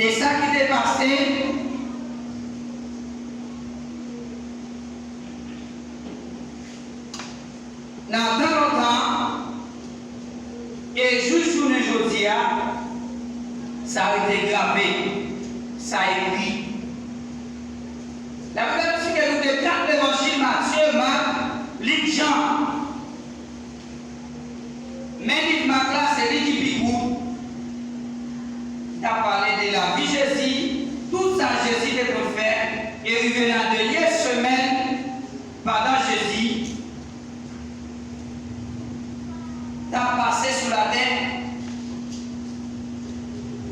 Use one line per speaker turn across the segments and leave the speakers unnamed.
de ça qui est passé. Dans longtemps, et juste journée aujourd'hui, ça a été gravé, ça a écrit. La première chose que nous devons faire, l'évangile Matthieu, Marc, Luc, Jean. Mais livre Marc là, c'est lui qui picou. Il a parlé de la vie de Jésus, tout ça Jésus devait faire, et il venait à dernière semaine pendant Jésus. Il a passé sur la terre.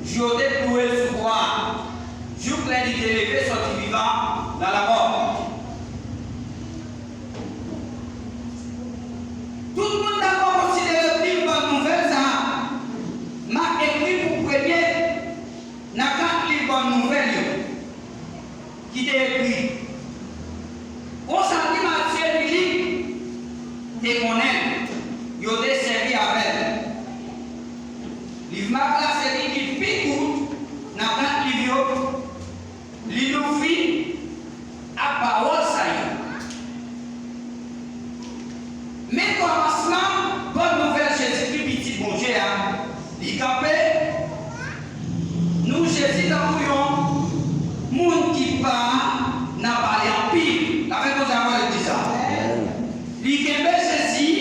J'aurais ploué sous bois. Je voulais lui élever, sorti vivant dans la mort. Tout le monde a considéré une bonne nouvelle, ça m'a écrit pour premier dans 4 livres bonnes nouvelles qui t'est écrit. On s'en dit Matthieu, Philippe, t'es mon aide. Il a servi avec. Livre Marc là, c'est lui qui pique dans 4 livres. Il nous fit à parole ça y est. Mais commencement, bonne nouvelle, Jésus-Christ, petit bon Dieu, il campé. Nous, Jésus, nous monde qui part, n'a pas en pile. Avec nos amours, il dit ça. Il campé Jésus,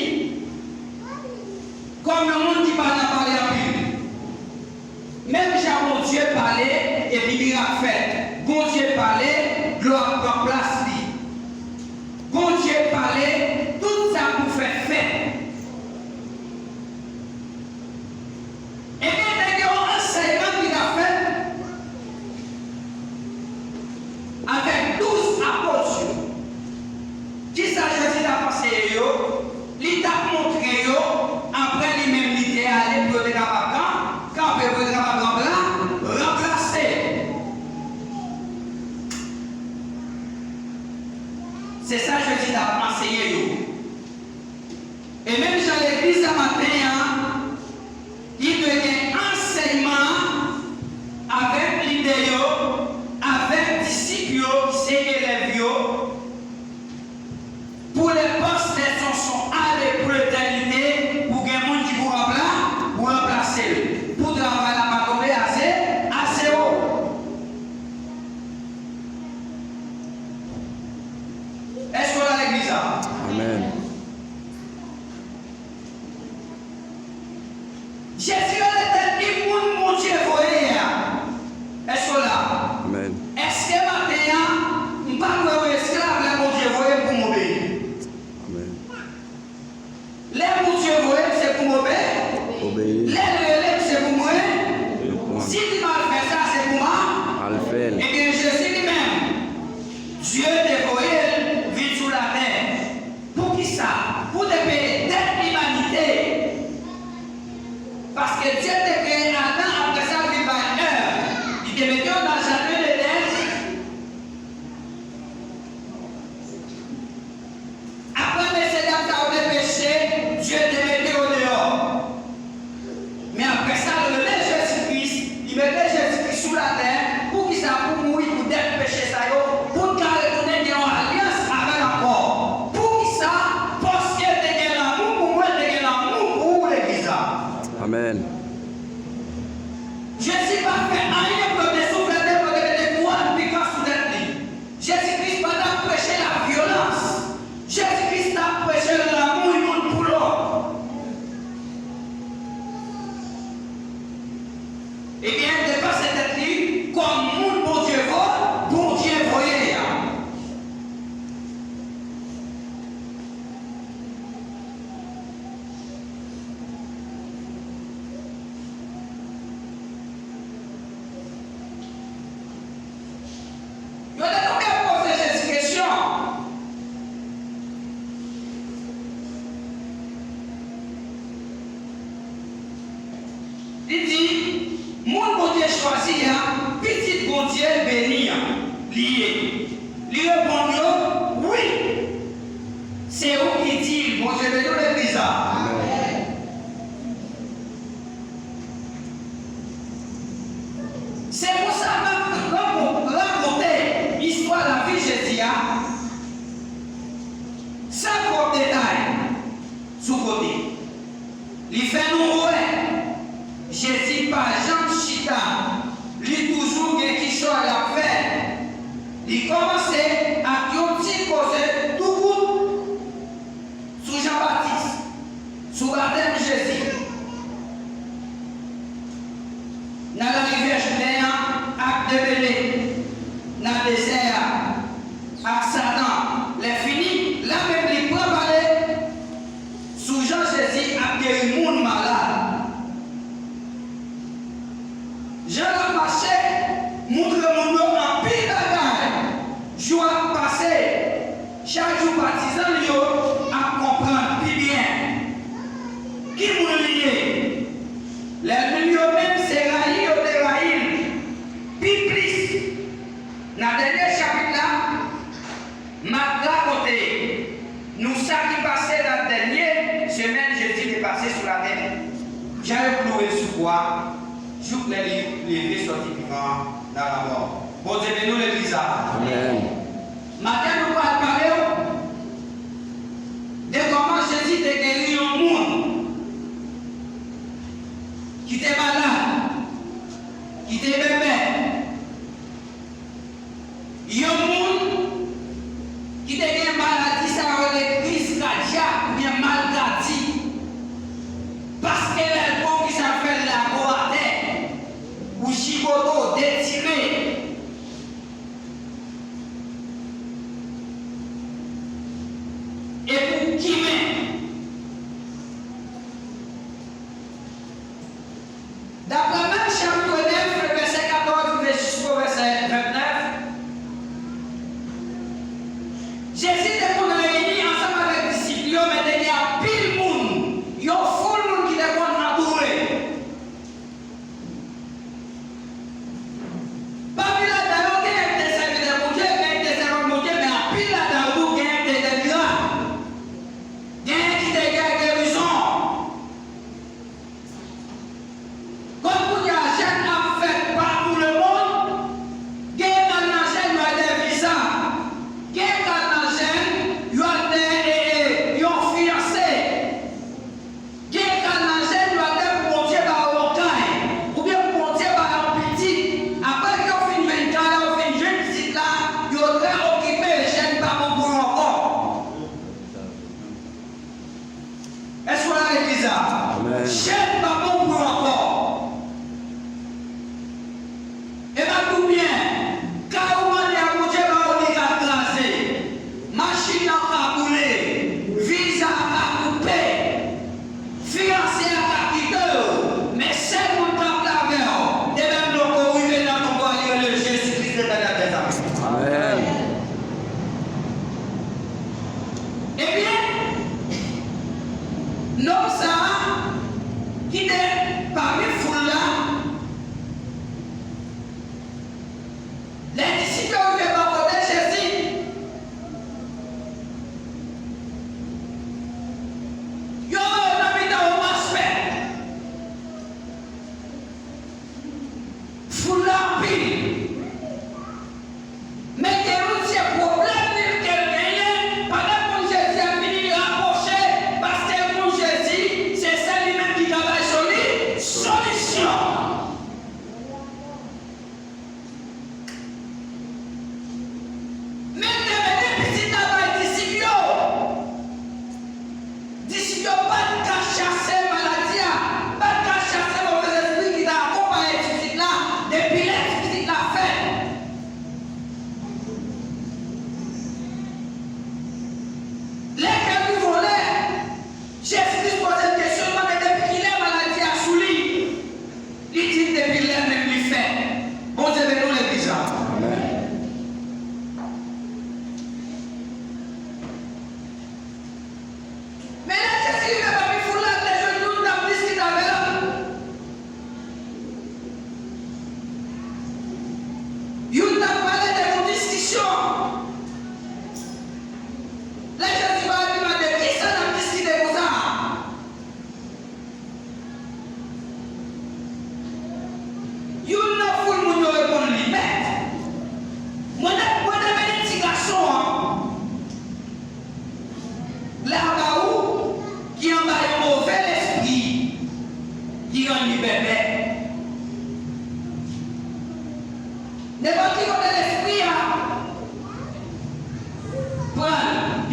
comme le monde qui part, n'a pas en pile. Même Jean, mon Dieu parlait, et puis miracle fait. Bon Dieu parlait, gloire prend place. Bon Dieu parlait, tout ça pour faire fait. Et bien, il y a un enseignement qu'il a fait avec 12 apôtres. Qui s'agit de passer, il t'a montré, après lui-même, il était allé pour le travail, quand il peut le travail remplacer. C'est ça que Jésus a enseigné. Et même dans l'église ce matin, il devient enseignement avec l'idée, avec disciples, c'est élèves, pour les postes qui sont allés pour l'éternité, pour que les gens qui vous remplacer, pour travailler la pas tomber assez haut. Est-ce qu'on a l'église?
Amen.
Jésus a été dit pour mon Dieu, voyez. Est-ce qu'on a?
Amen.
Est-ce que maintenant, nous ne parlons pas d'esclaves, mon Dieu, voyez pour m'obéir?
Amen.
Les mon Dieu, voyez, c'est pour m'obéir.
Obéir.
Les relèves, c'est pour moi. Si tu m'as fait ça, c'est pour moi.
Alpha.
Eh bien, Jésus lui-même, Dieu dévoyé, vit sur la terre. Pour qui ça? Pour te payer d'être l'humanité. Parce que Dieu t'a créé Adam, après ça, il va heure. Il te met dans le jardin d'Éden. Après, messieurs, dames, tu as péché, Dieu te mettait au dehors. Mais après ça, le Jésus-Christ, il mettait Jésus-Christ sous la terre pour qu'il ça pour mourir, pour d'être péché, ça pour qu'il retourne dans l'alliance avec encore. Pour qu'il ça, parce qu'il y a l'amour pour moi, il y a l'amour pour l'église.
Amen.
Jésus va faire rien pour te souffrir, pour te voir une piquant sous la vie. Jésus-Christ va prêcher la violence. Jésus-Christ a prêché l'amour une pour l'autre. Eh bien, de pas cette vie, comme mon bon Dieu voit, bon Dieu voyait. Je vais donc poser cette question. Il dit, mon bon Dieu choisi, petit bon Dieu béni, lié. Il répond, oui. C'est où qui dit, bon Dieu béni, l'église. C'est pour ça Il fait nous ouais. Jésus par Jean Chita, lui toujours qui soit la paix. Il commençait à dire causer tout coup sous Jean-Baptiste, sous baptême Jésus. Dans la rivière Judéen, acte de Bélé, dans le désert, avec Satan, les finis, là même les préparés, sous Jean Jésus a guéri le monde malade. Jean a marché, montre le monde en pile bagaille. Jour passé, chaque jour partisan à comprendre plus bien. Qui vous lié? Les milieux même c'est raïl ou déraïl. Puis plus. Dans le dernier chapitre là, ma côté, nous savons qui passait dans la dernière semaine, Jésus est passé sur la terre. J'avais ploué sur quoi? Jour que les vies sortent vivants dans la mort. Bon Dieu, nous l'église.
Amen.
Matin, nous allons parler de comment Jésus a guéri un monde qui était malade, qui était bébé. Il y a un monde qui était une maladie, ça va être crise cardiaque ou bien mal cardiaque. Parce que les gens qui s'appellent la boîte ou chiboto détiré. Et pour qui même? D'après même chapitre 9, verset 14 jusqu'au verset 29, Jésus était réuni ensemble avec les disciples, mais il y a pile de monde, il y a full de monde qui était entouré. Pas pile là-dedans, il y a des serviteurs de Dieu, il y a des servants de Dieu, mais à pile là-dedans, il y a des miracles. Il y a qui te guérison. Comme vous dites, la chaîne a fait par tout le monde, il y a dans la chaîne, il y a des visas. Il y a dans la chaîne, il y a des fiancés. Il y a dans la chaîne, il y a des pontiers par montagne, ou bien pontiers par un petit. Après qu'il y a une 24 ans, une jeune petite là, il y a très occupé les chaînes par mon boulot encore. Est-ce qu'on a l'église là?
Amen.
Chaîne par mon boulot encore. Et bien tout bien, car on a dit à mon Dieu, on a glacé, machine a boulé, visa a coupé, fiancé a quitté, mais c'est mon temps la mer, et même le corps arrivé dans ton corps, le Jésus-Christ de la terre.
Amen.
Eh bien, l'homme ça, qui est parmi foule là, les disciples ont fait parler Jésus. Yo, on a mis dans un aspect. Foule là, pile. Mais il y a aussi un problème qu'elle gagne. Pendant que Jésus a fini rapproché, parce que pour Jésus,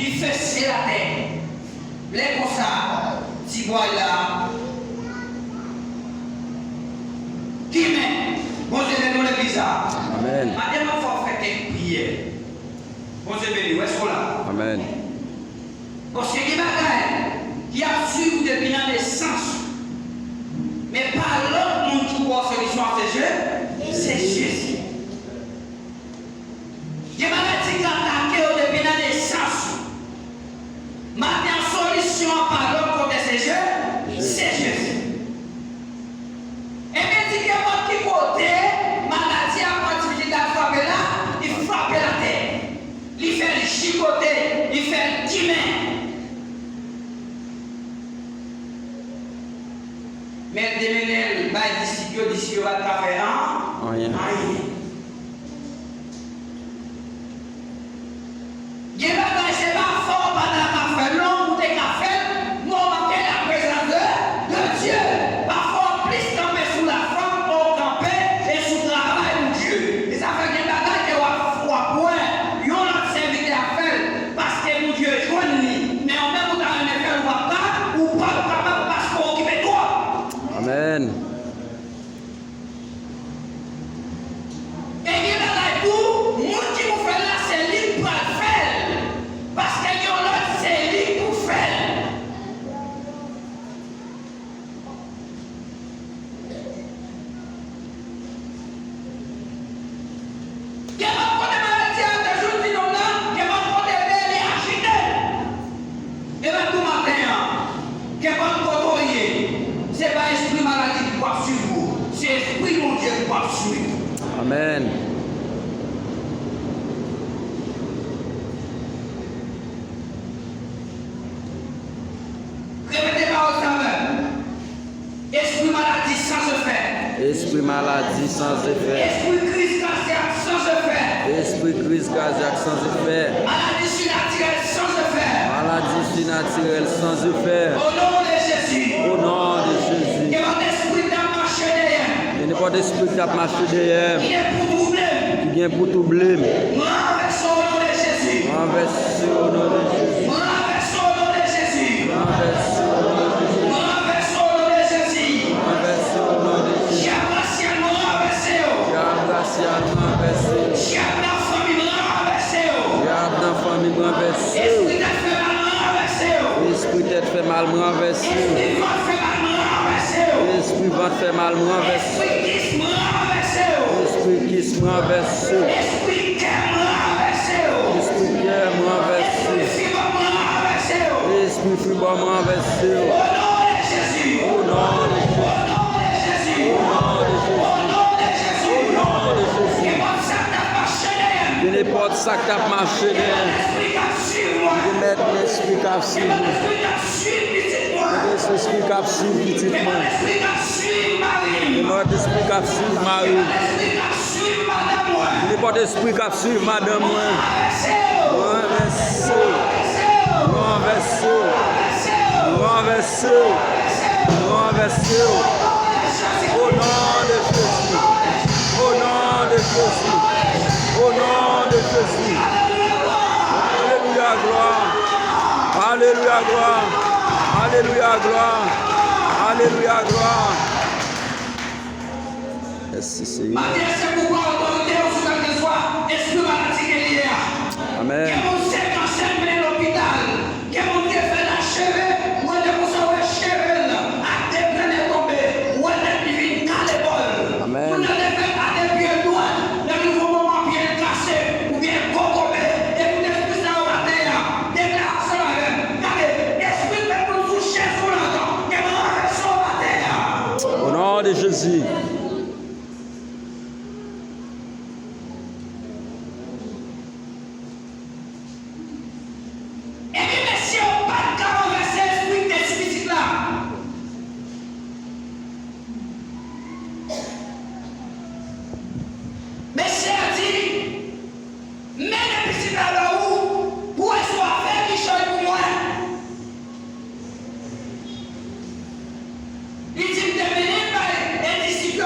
il fait c'est la terre. Les comme ça, si bois là, qui met, bon Dieu, nous les bizarres.
Amen.
Maintenant, il faut faire quelques prières. Bon Dieu, béni, où est-ce qu'on l'a?
Amen.
Parce que les bagages qui a suivi depuis la naissance, mais pas l'autre monde qui voit solution à ces jeux, c'est Jésus. Les maladies qui attaquent depuis la naissance, maintenant solution par l'autre côté ces jeux, c'est Jésus. Et bien, si il y a un petit côté, maladie à partir de la frappe là, il frappe la terre. Il fait le chicoté, il fait le timé. Mais demain, il va d'ici, il va travailler
Rien.
Il va c'est pas fort pendant la café long ou des cafés, nous manquons la présence de Dieu. Parfois, plus camper sous la forme, on camper et sous le travail de Dieu. Et ça fait que les bagages qui ont froid point, ils ont notre service à faire parce que mon Dieu est joint. Mais en même temps, on a fait le waka ou pas capable parce qu'on occupe toi.
Amen.
Et il y a tout, monde qui vous fait là, c'est lui pour le faire. Parce que y a l'autre, c'est lui pour faire. Il y a pas de maladie à des jours qui n'ont là, il y a pas de délai agité. Et bien tout matin, il y a pas de côtoyer. Ce n'est pas l'esprit maladie qui va suivre vous, c'est l'esprit mon Dieu qui va suivre.
Amen.
Répétez par ensemble. Esprit maladie sans effet.
Esprit maladie sans effet.
Esprit crise cardiaque sans effet.
Esprit crise cardiaque sans effet.
Maladie surnaturelle sans effet.
Maladie surnaturelle sans effet.
Au nom de Jésus.
Au nom de Jésus.
Que votre esprit t'a marché derrière.
Et n'importe esprit qui a marché derrière,
Il est pour troubler.
qui vient pour tout blême.
Renversons au nom de Jésus.
Renversé au nom de Jésus.
Renversons au nom de Jésus.
Renversé au nom de Jésus.
Renversons au nom de Jésus.
Renversé au nom de Jésus.
Diablatialement renversé.
Diablatialement renversé.
Diable la famille renversé.
Diable dans la famille renversé.
Esprit t'a fait mal renversé.
Esprit tête fait mal renversé.
Esprit va fait mal renversé.
Esprit ventre fait mal renversé.
Esprit qui me renversé.
Esprit qui se renversé.
Esprit qui me renversé.
Esprit qui est renversé.
Esprit va me renversé.
Esprit fibre renversé.
Au nom de Jésus.
Au nom de Jésus.
Au nom de Jésus.
Au nom de Jésus.
Au nom de Jésus.
Au nom de Jésus.
Et mon sac n'a pas chaîné.
Que n'importe ça qui a marché,
L'esprit qui a suivi moi.
de mettre l'esprit qui a suivi.
L'esprit qui a suivi petit moi.
L'esprit qui a suivi
Et
petit moi.
mon esprit qui a suivi Marie.
Notre esprit qui a suivi Marie.
L'esprit qui a suivi madame moi.
N'importe esprit qui a suivi madame moi.
Renversé.
Renversé. Renversé. Renversé. Renversé. Au nom de Jésus. Au nom de Jésus. Au nom de Jésus. Alléluia, gloire. Alléluia, gloire. Alléluia, gloire. Alléluia, gloire. Merci Seigneur.
Matin, c'est pourquoi l'autorité au soudan de soi, esprit maladie qui est lié.
Amen.
Que mon Dieu cancer mené l'hôpital. Que mon Dieu fait la cheveux. Ou est-ce que vous savez cheveux là? À des pleines tombées. Ou est-ce que divine calé bol.
Amen.
Vous n'avez fait à des pieds droits. Dans le nouveau moment bien cassé. Ou bien cocobé. Et vous êtes plus dans la terre. Déclaration à eux. Regardez. Esprit de pour vous chercher sur l'entend. Que vous renversez sur la terre.
Au nom de Jésus.
Et puis, messieurs, pas de cas renversé l'esprit de ce petit là. Messieurs a dit, mais le petit là là où, pour être faire qui change pour moi. Il dit, devenez par les disciples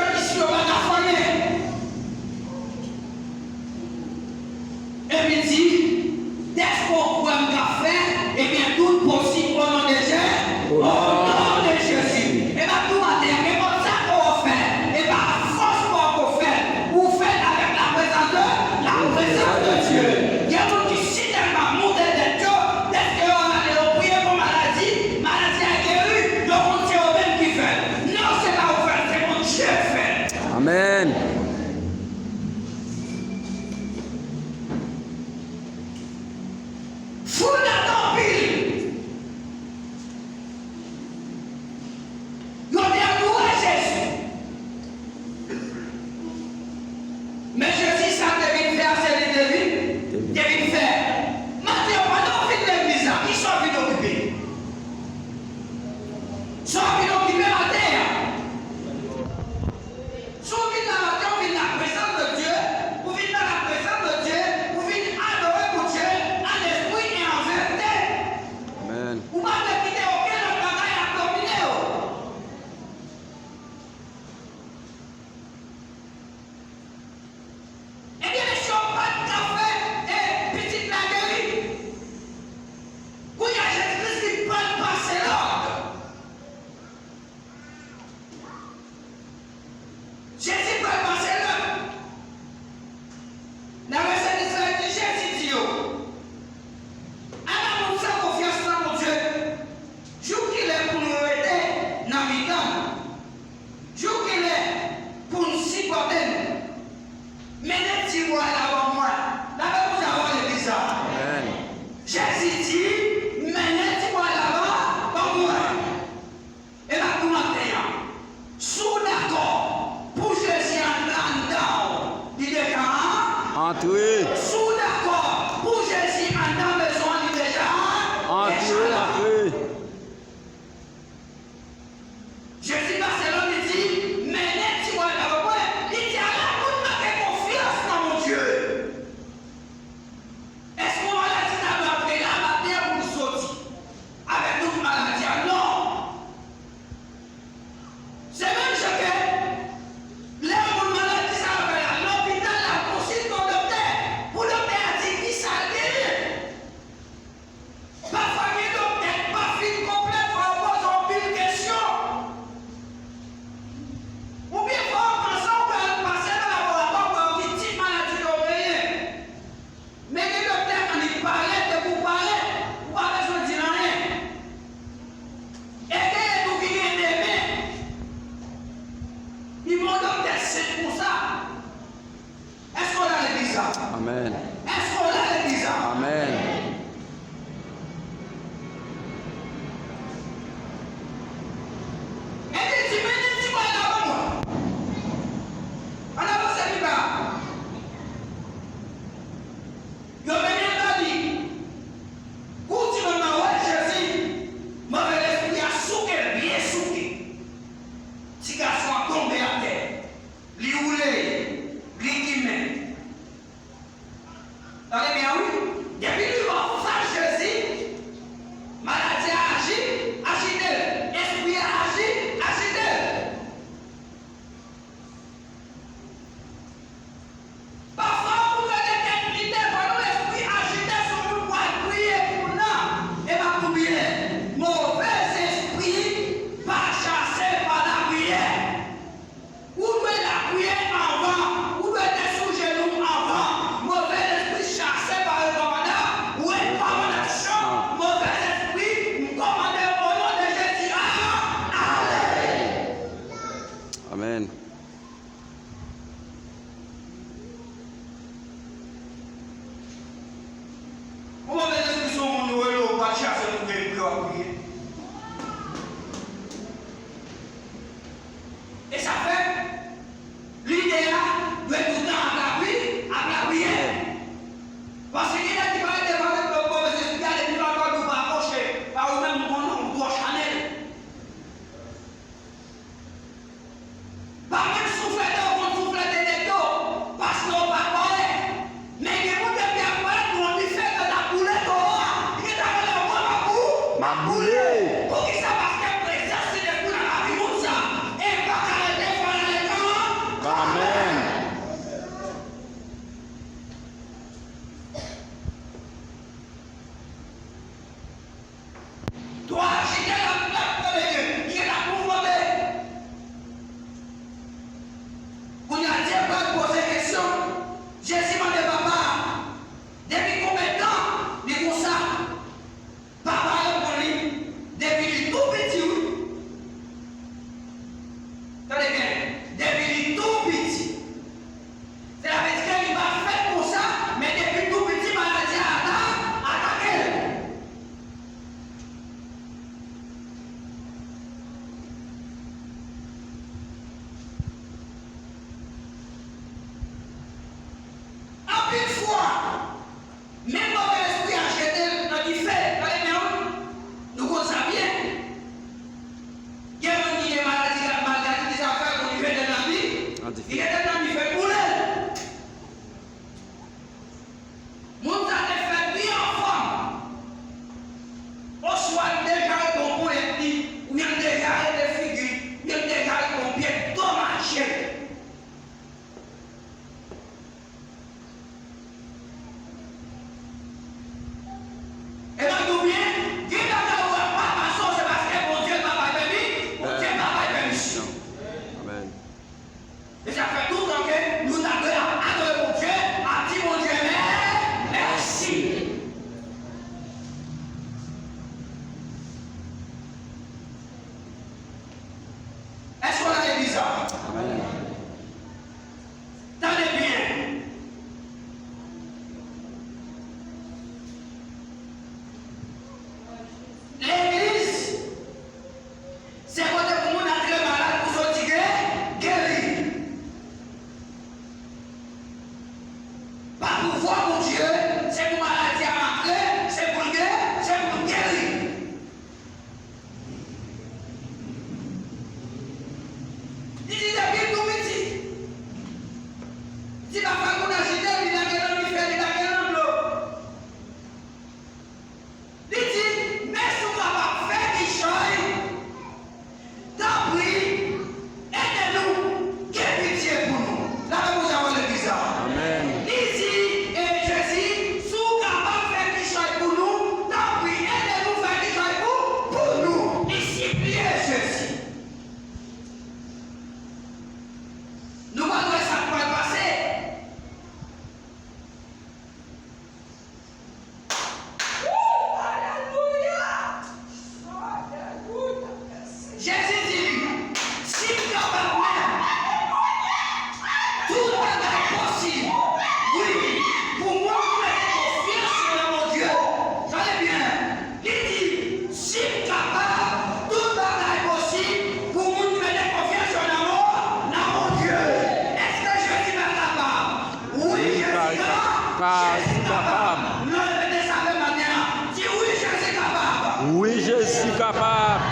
capable.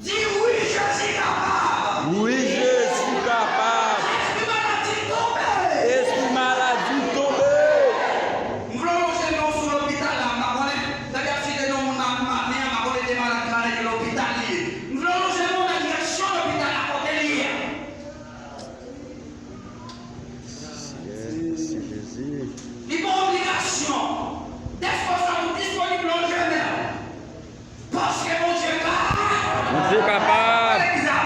Dis oui, je suis capable.
Oui, je suis capable. Esprit maladie tombé.
Nous voulons loger nous sur l'hôpital là, c'est-à-dire si nous avons des malades de l'hôpital. Nous voulons loger nous dans la direction de l'hôpital à côté lié.
C'est Jésus.
Il y a une obligation d'être disponible en jeune. Parce que mon Dieu est capable.
Mon Dieu capable.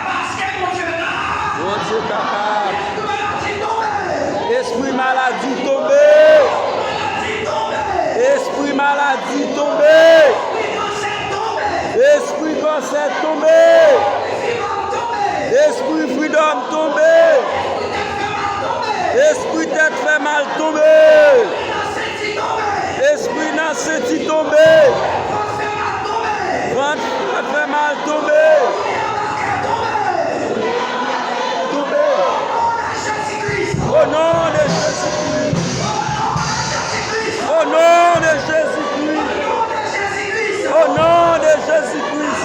Parce que mon Dieu est capable.
Mon Dieu capable.
Esprit maladie tombé.
Esprit maladie tombé. Esprit maladie tombé. Esprit cancer tombé. Esprit freedom tombé. Esprit tête fait mal tombé. Esprit nanceti tombé. Ventre fait mal tombé. Tombé. Au nom de Jésus-Christ. Au nom de Jésus-Christ. Au nom de Jésus-Christ.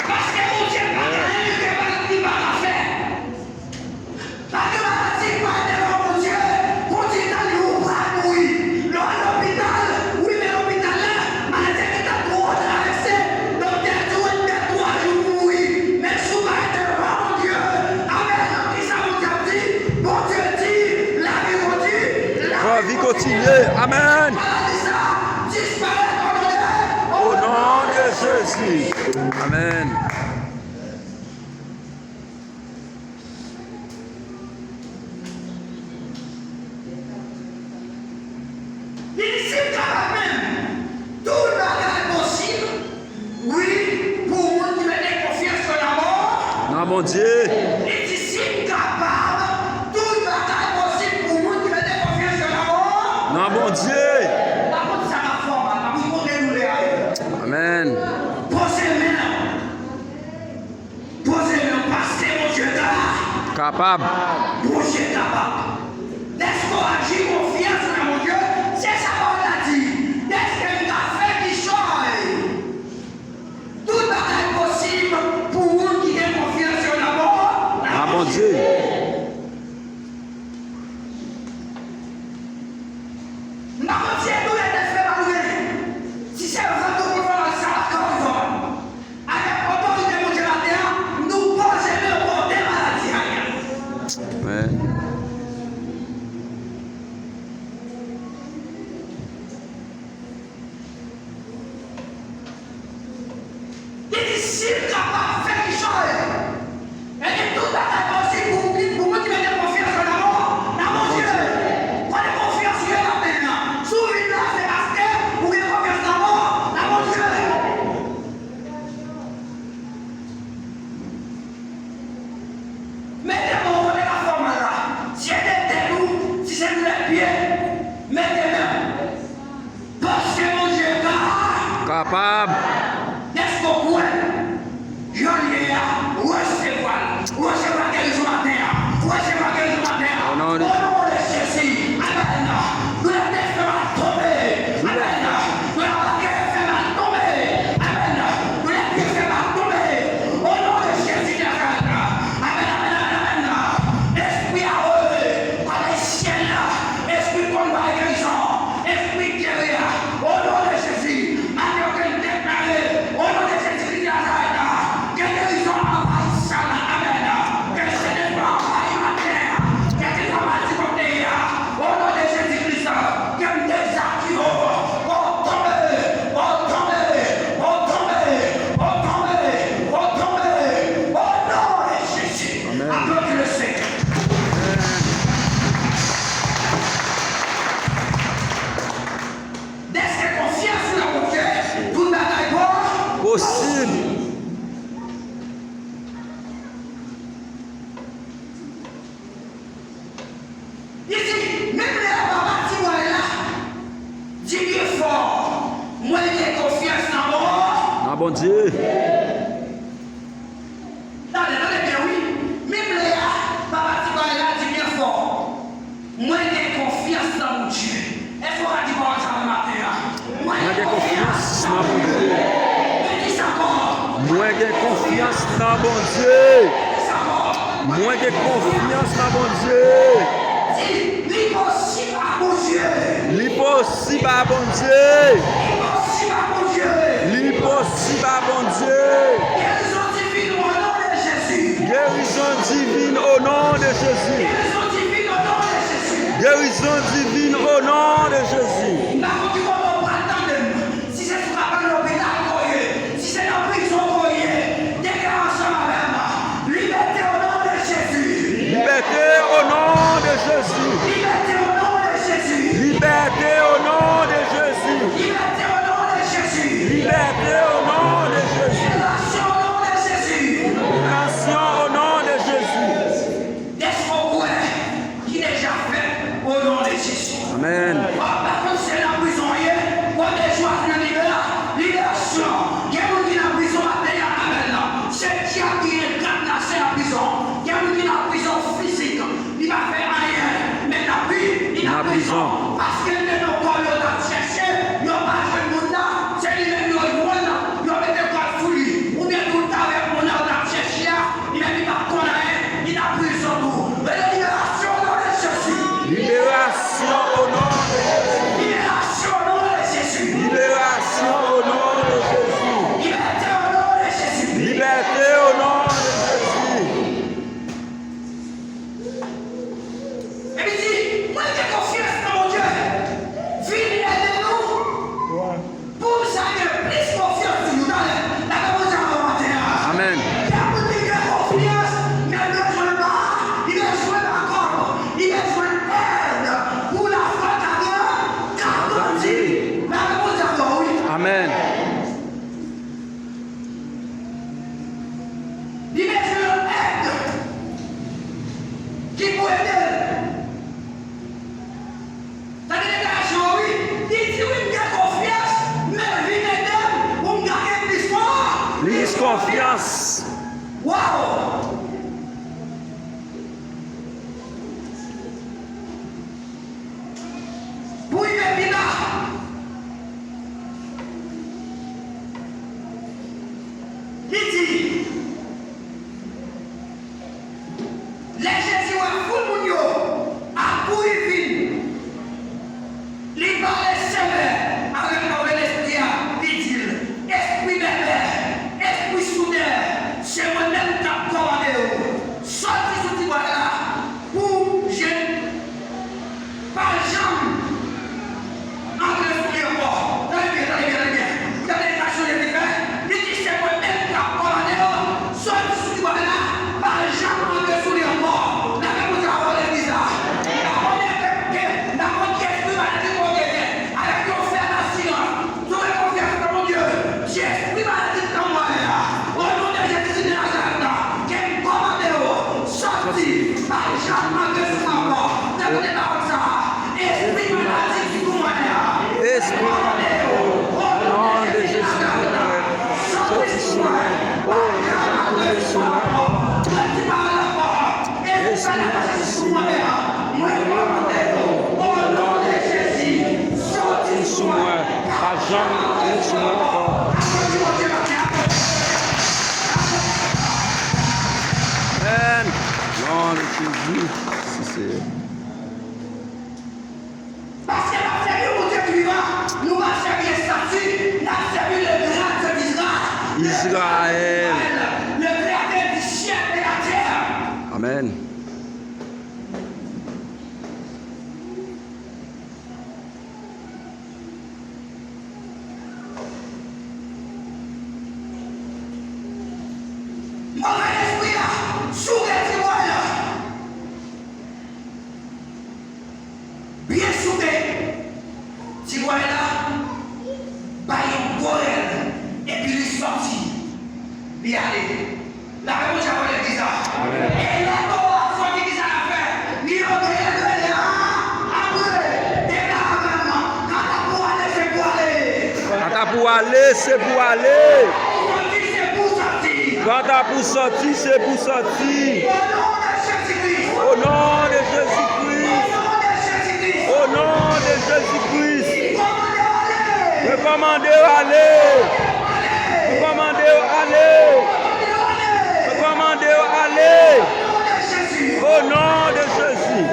Parce que mon Dieu n'a rien que maladie va la faire. Parce que maladie va devant mon Dieu. Mon Dieu t'a dit où va mourir. L'hôpital, oui, mais l'hôpital là, maladie qui t'a trop traversé. Donc t'es tout et t'es 3 jours pour mourir. Mais souvent devant mon Dieu. Amen. Qui ça vous a dit? Mon Dieu dit, la vie continue.
La vie continue. Amen.
Maladie ça, disparaît
Au nom de Jésus. Amen.
L'issime capable même. Tout le bagage possible. Oui, pour moi qui mette confiance sur la mort.
Non, mon Dieu.
L'issime capable. Tout le bagage possible pour moi qui mette confiance sur la mort.
Non, mon Dieu.
La mort, ça va fort. La mort, il faut dérouler.
Amen.
Posez main. Posez main. Passez mon Dieu là.
Capable.
Mon Dieu est capable. Laisse-moi agir confiance dans mon Dieu. C'est ça qu'on a dit. Laisse que nous avons fait qui change. Tout bagaille possible pour nous qui ont confiance sur la mort.
Ah, mon Dieu.
Nous avons dit nous les défaits à nous. Si c'est vrai, nous pouvons faire ça comme nous. Avec l'autorité de mon Dieu la terre, nous posons le mot des maladies.
Amen.
Des disciples capables de faire quelque chose. Et que tout est possible pour vous qui mettez confiance en l'amour, dans mon Dieu. Prenez confiance sur la peine. Souvent là, c'est parce que vous avez confiance en l'amour, dans mon Dieu. Mettez-moi au de la forme là. Si elle est debout, si c'est nous les pieds, mettez-moi. Parce que mon Dieu est là.
Capable.
Est-ce qu'on pourrait, je l'ai recevoir guérison matin, recevoir guérison matin,
Au nom de
Jésus, Amen. Nous la tête fait mal tomber, Amen. Nous la baguette fait mal tomber, Amen. Nous la tête fait mal tomber, au nom de Jésus de Nazareth, Amen, Amen, Amen. Esprit à eux, à les ciels, esprit qu'on va guérison, esprit guérir, au nom de Jésus, Amen, que nous déclarons, au nom de Jésus de Nazareth, que guérison envahisse ça, Amen. Que le Seigneur envahisse ma terre, que tu travailles sur mon terre, au nom de Jésus-Christ, que nous désactivons, au nom de Jésus.
Amen.
Applaudis le Seigneur. Est-ce que confiance dans mon cœur, tout bagaille bon?
Possible.
Ici, même les papas qui sont là, dis bien fort, moi j'ai confiance dans moi.
Non, bon Dieu.
Attendez bien, oui. Même les papas qui sont là, dis bien fort.
confiance dans bon Dieu. Moins de confiance dans bon Dieu.
L'impossible à mon Dieu.
L'impossible à bon Dieu.
L'impossible à mon Dieu.
L'impossible à bon Dieu.
Guérison divine au nom de Jésus.
Guérison divine au nom de Jésus.
Guérison divine au nom de Jésus.
Guérison divine au nom de Jésus.
Si c'est sur la balle l'hôpital, si c'est dans la prison, déclaration même. Liberté au nom de Jésus.
Liberté au nom de Jésus.
Liberté au nom de Jésus.
Liberté au nom de Jésus.
Liberté au nom de Jésus.
Liberté au nom de Jésus.
Libération au nom de Jésus.
Libération au nom de Jésus.
Laisse-moi qui est déjà fait au nom de Jésus.
Amen.
Par contre, c'est la prison hier. Moi, des joies de libération. Il y a des gens qui sont en prison maintenant. C'est qui a bien c'est la prison. Il y a des gens qui sont en prison physique. Il va faire rien. Mais la vie, il a prison. Parce que les gens qui ont cherché, ils n'ont pas fait le monde là. C'est lui-même qui ont le monde là. Ils ont été quoi fouli. Ou bien tout le temps avec mon âme dans le chercher. Il n'a pas connaître. Il a prison tout. Mais la libération au nom de Jésus.
Libération au nom de Jésus.
Libération au nom de Jésus.
Libération au nom de Jésus.
Liberté au nom de Jésus.
Liberté au nom de Jésus.
Et puis dit, moi j'ai confiance dans mon Dieu. Venez aider-nous. Pour ça, il y a plus confiance en nous. La réponse à mon matin.
Amen.
Il y a beaucoup de confiance, mais il ne besoin pas. Il a besoin d'accord. Il a besoin d'aide pour la foi garantie. La réponse à mon oui.
Amen.
Il a besoin d'aide qui peut aider. Ça dit déclaration, oui. Il dit oui, il y a confiance, mais il m'aide pour me garder l'histoire.
Lise confiance.
Waouh! Pour y venir là. Il dit, les Jésus ont fou mon yo, à pour y venir. Les balles sévères avec l'esprit, il dit, esprit de paix, esprit soudain, c'est moi-même qui a commandé. Sorti ce petit là pour jeune, par jambe, entre les souliers morts. Regardez bien. Regardez les actions des divins. Il dit, c'est moi-même qui a commandé. Sorti ce petit là, par jambe, entre les souliers morts. La même chose à l'église là. La bonne esprit va être conduite avec ton frère dans le silence. J'aurais confiance dans mon Dieu. J'ai esprit maladie dans moi. Au nom de Jésus de Nazareth, qui est commandé, sorti par Jean-Marc de Saint-Paul. N'appelez pas comme ça. Esprit maladie qui vous mène.
Esprit
Commandé, au nom de Jésus de Nazareth. Sorti sur moi. Par Jean-Marc de Saint-Paul. Sorti par la porte. Esprit maladie sur moi. Moi, commandé, au nom de Jésus. Sorti sur moi.
Par Jean, sur mon corps. Amen. Nom de Jésus. Si c'est.
Parce que la série au Dieu vivant, nous va servir statut, nous va servir le grand d'Israël.
Israël.
Le créateur du ciel et la terre.
Amen.
Mauvais esprit là, sourd moi là. Bien soudé. Tu vois là, par une gorelle, et puis il est sorti. Il est allé. La réponse à l'église là. Et là, on va sortir qui ça l'a fait. Il a regardé là. Après, et là, maintenant, quand t'as pour aller, c'est pour aller.
Quand t'as pour aller, c'est pour aller.
Sortir, c'est pour sortir.
Quand t'as pour sortir, c'est pour sortir.
Au nom de Jésus-Christ.
Au nom de Jésus-Christ.
Au nom de Jésus-Christ.
Recommandez aller. Recommandez aller. aller.
Au nom de Jésus.
Au nom de Jésus.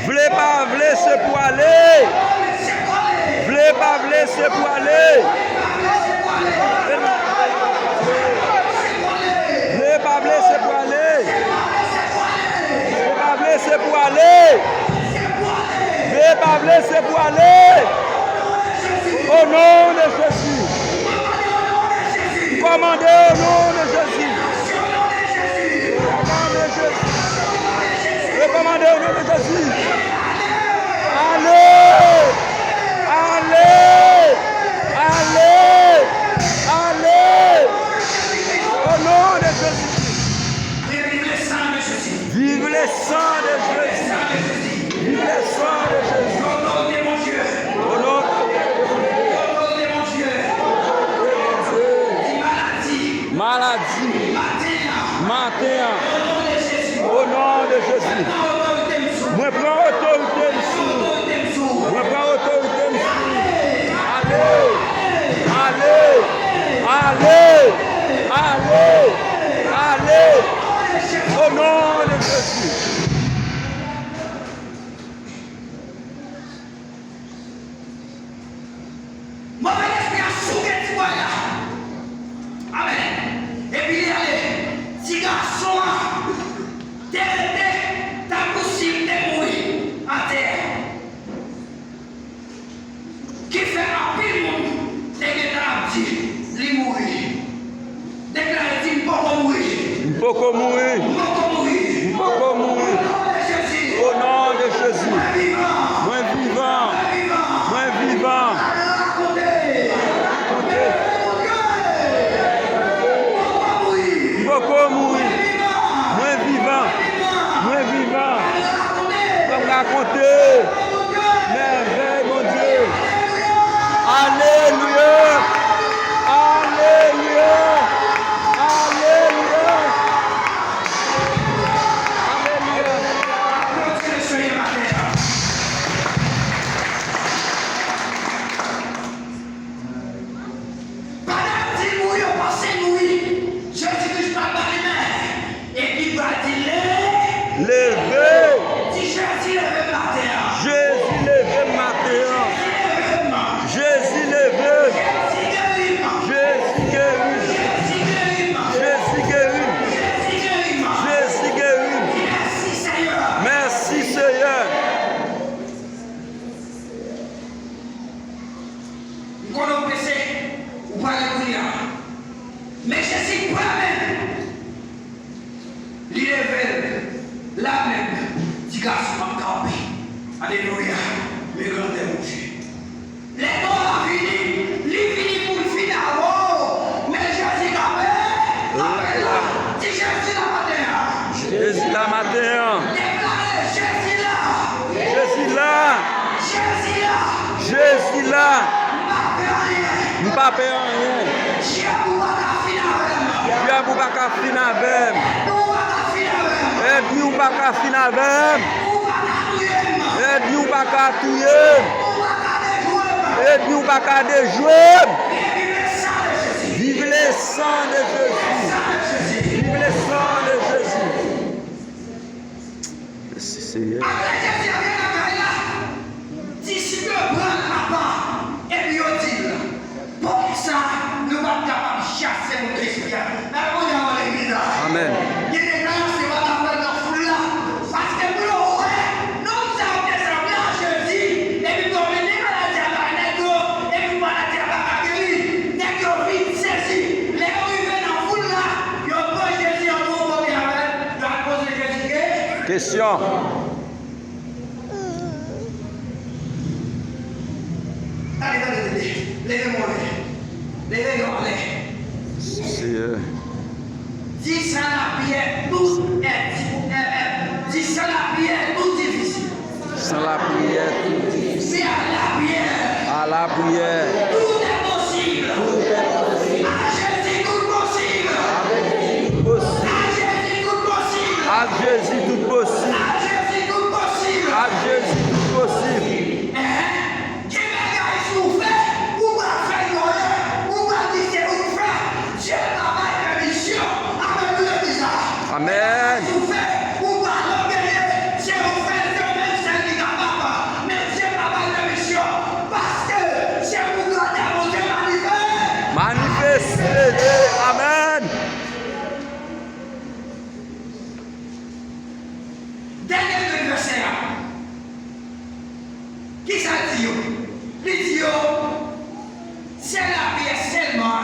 Vle pas blesser pour aller.
Vle pas blesser pour aller. Vle pas blesser pour aller. Vle pas blesser pour aller. Vle pas blesser pour aller. Au nom de Jésus. Commandez au nom de Jésus. Recommandez au nom de Jésus. Allez! Allez! Allez! Allez! Au nom de Jésus.
Vive le sang de Jésus.
Vive le sang de Jésus. Vive le sang de Jésus.
Au nom de mon Dieu.
Au nom
de mon Dieu.
maladie. Matin.
Au nom de Jésus.
Moi prends autorité ici. Moi prends autorité ici. Allez. Allez. Allez. Allez. Allez. Au nom de Jésus.
Amen. Et puis, allez, si garçon, ta possible de mourir à terre. Qui fait un pile monde, t'es dit, il mourir. Déclaré, il ne peut pas mourir.
Il peut pas mourir. Il peut pas mourir. Au nom de Jésus. Moi vivant. Moi vivant. Il peut pas mourir. Moi vivant. Moi vivant. Comme raconter. Merveille, mon Dieu. Alléluia. Alléluia. Alléluia. Levé. Jésus levé matin. Jésus levé. Jésus guéri. Jésus guéri. Jésus guéri. Merci Seigneur.
Mais Jésus promène. Il révèle la même. Dit garçon m'a campé. Alléluia. Mais grand est mon Dieu. Les dons la fini. Il finit pour le final. Oh. Mais Jésus campé. Dit Jésus la matin.
Jésus la matin.
Déclarez Jésus là.
Jésus là.
Jésus là.
Jésus là.
Nous
ne pas payer rien.
Dieu
vous pas finir avec. Aide-nous pas finir avec. Aide-nous pas tuer. Aide-nous pas déjouer. Vive le sang de Jésus. Vive le sang de Jésus. Seigneur. Amen. Question.
Allez, levez-moi. Levez-moi. Si ça la prière, tout est. Si ça la prière, tout difficile.
Sans la prière, tout difficile.
C'est à la prière.
À la prière.
Tout est possible.
Tout est possible.
À Jésus, tout possible.
Avec Jésus, tout possible.
À Jésus, tout possible.
À Jésus, tout possible.
À Jésus, tout possible.
À Jésus, tout possible. Amen. Manifestez. Amen.
Dernier verset. Qui ça dit? Il dit, c'est la prière seulement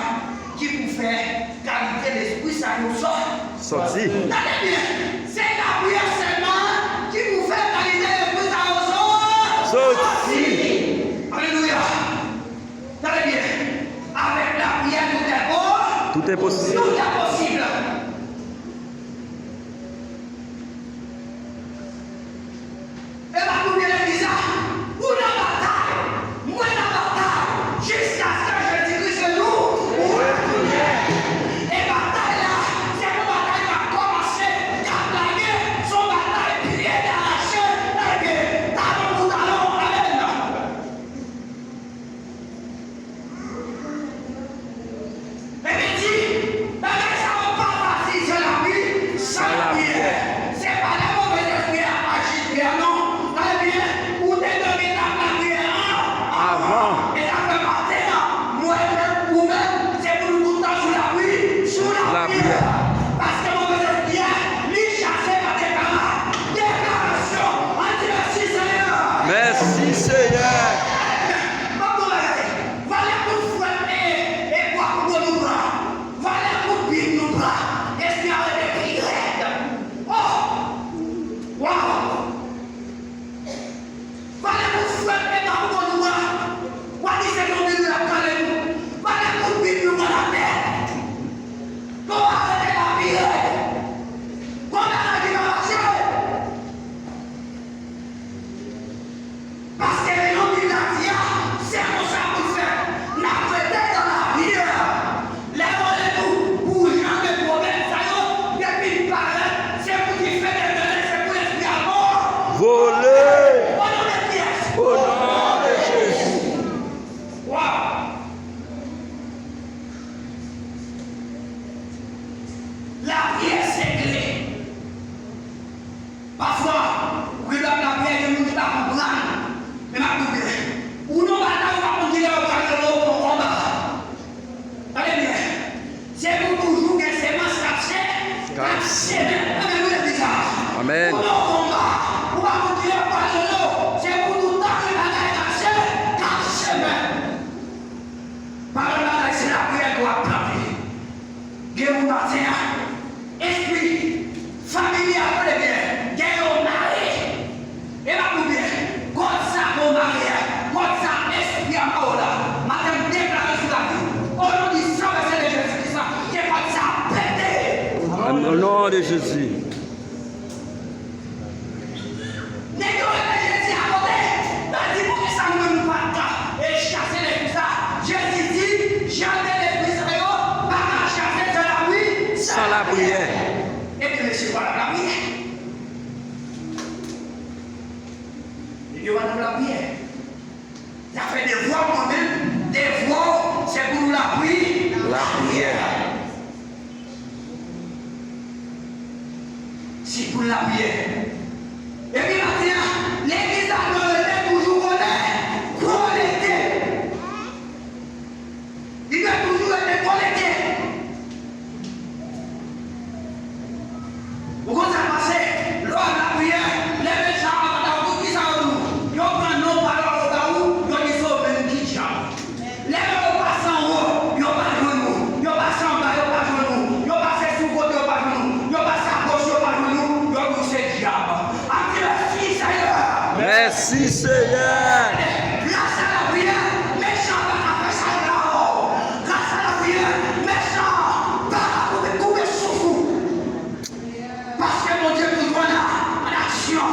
qui vous fait qualité l'esprit, ça nous sort.
Sorti.
Attendez bien. C'est la prière seulement qui vous fait qualité l'esprit, ça nous sort.
Sorti.
Alléluia. Attendez bien. Avec la prière, tout est bon.
Tout est possible.
Tout est possible. Et va nous dire ça. Pour la bataille. Moi la bataille. Jusqu'à ce que je dirige nous. Et bataille là. C'est une bataille qui va commencer. Car la guerre, son bataille, pied d'arraché. La guerre, talon pour talon. Amen. Et bien dit, la guerre, ça va pas facile, c'est la vie, sans la prière. C'est pas la mauvaise prière, agir prière, non. Très bien, ou t'es donné la prière,
Avant.
et la fait matin, moi-même, vous-même, c'est pour nous tout le temps sous la pluie, sous la prière. Parce que mauvaise prière, lui chasser par des camarades. Déclaration, en dit merci Seigneur.
Merci Seigneur.
Parce que les gens qui l'ont dit, c'est comme ça qu'on fait. N'a prêté dans la prière. Lève-nous pour jamais problème. Ça y est, depuis le paraît, c'est pour qui fait des délais, c'est pour l'esprit à mort.
Voler.
Au nom de Christ.
Au nom de Jésus.
Waouh. La prière, c'est clé. Parfois, oui, la prière, je ne peux pas comprendre. Mais ma coupe, ou non, on va continuer à parler de l'eau pour combat. Allez bien. C'est pour toujours que c'est ma caché. Alléluia, déjà.
Amen.
Pour nos combats, on va continuer à parler de l'eau. C'est pour tout le temps que la guerre est cachée. Par le bagaille, c'est la prière doit planter. Dieu vous matin, esprit, famille, après bien. Dieu au mari. Et la coupe, quand ça, mon mari, quand ça, esprit à ma ola, madame déclaré sur la vie. Au nom du sang, c'est de Jésus-Christ, que quand ça pété.
Au nom de Jésus. Sans la prière.
Et puis, monsieur, voilà la prière. Et puis, voilà la prière. Ça fait des voix moi-même. Des voix, c'est pour nous la prière.
La prière.
C'est pour la prière. Et puis maintenant, l'église a donné toujours connecté. Il doit toujours être connecté. Pourquoi ça passe? Lors de la prière, les méchants, dans qui ça nous? Ils prennent nos paroles au cas où, ils disent au même qui diable. Les gens passent en haut, ils passent en nous. Ils passent en bas, ils passent en nous. Ils passent sous côté, ils passent en nous. Ils passent à gauche, ils passent en nous. Ils disent c'est diable. Merci Seigneur.
Merci Seigneur.
Grâce à la prière, méchant va faire ça là-haut. Grâce à la prière, méchant va couper sous vous. Parce que mon Dieu nous voit là, en action.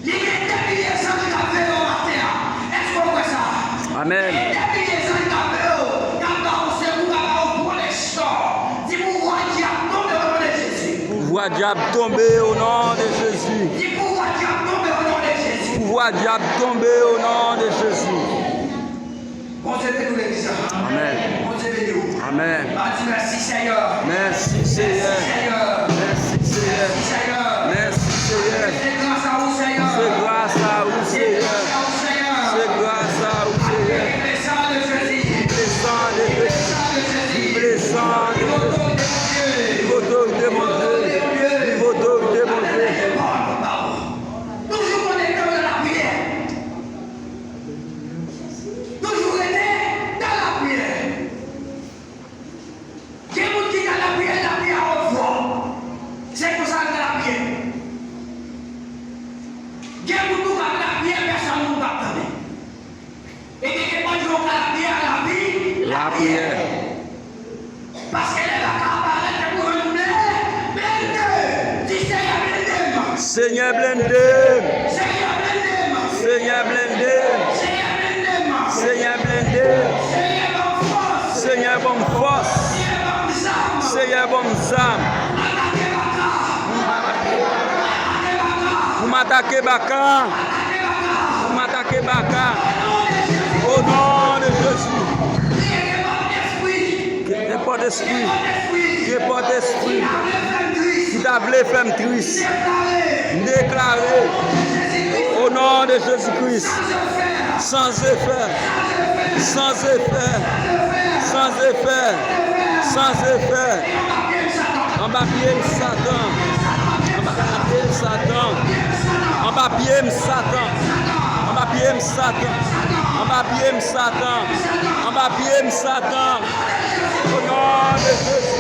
Il y a des milliers de gens qui ont fait au matin. Est-ce qu'on voit ça?
Amen.
Il y a des milliers de gens qui ont fait au
pouvoir diable tomber au nom de Jésus.
Du pouvoir diable tomber au nom de Jésus.
Pouvoir diable tomber au nom de Jésus.
Bon Dieu béni l'église.
Amen.
Bon Dieu béni.
Amen.
Merci Seigneur.
Seigneur. Merci Seigneur. Merci Seigneur. C'est grâce à vous Seigneur. C'est grâce à vous Seigneur. Le sang de Jésus. Le sang de Jésus. L'autorité mon Dieu. L'autorité mon Dieu.
Toujours connecté dans la prière. Toujours été dans la prière. Quelqu'un qui est dans la prière au fort. C'est pour ça que la prière. Quelqu'un qui est dans la prière, personne ne va pas. Et quelqu'un qui est dans la prière, la vie.
La prière.
Parce qu'elle est là, elle pour nous.
Seigneur blindé. Seigneur blindé. Seigneur blindé. Seigneur bonne force. Seigneur bonne âme. Vous m'attaquez Baka. Vous m'attaquez Baka. Au nom de Jésus. Que pas d'esprit. Que pas d'esprit. Qui t'a voulu faire triste. Déclaré au nom de Jésus-Christ. Sans effet. Sans effet. Sans effet. Sans effet. En bas pied Satan. En bas pied Satan. En bas pied Satan. En bas pied Satan. En bas pied Satan. En bas pied Satan. Au nom de Jésus.